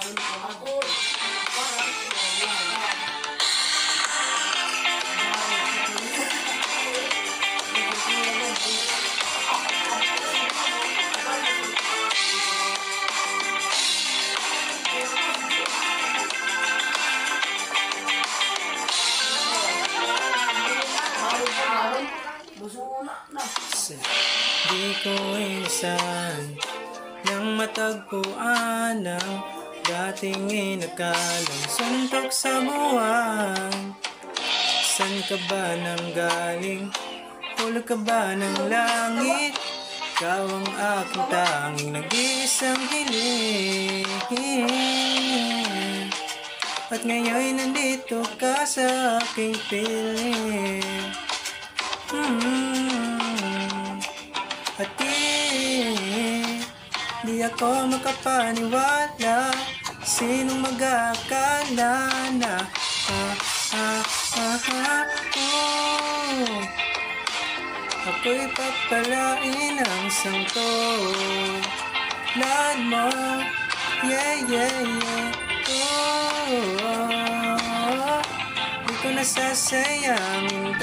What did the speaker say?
Di ko inasahan nang matagpuan ang dating inakalang suntok sa buwan. San ka ba nang galing? Hulog ka ba ng langit? Ikaw ang aking tanging nag-iisang hiling. At ngayon nandito ka sa aking piling. At di ako makapaniwala. Sinong mag-aakala na ako'y papalain ng sangko lad mo. Yeah, yeah, yeah. Di ko nasasayangin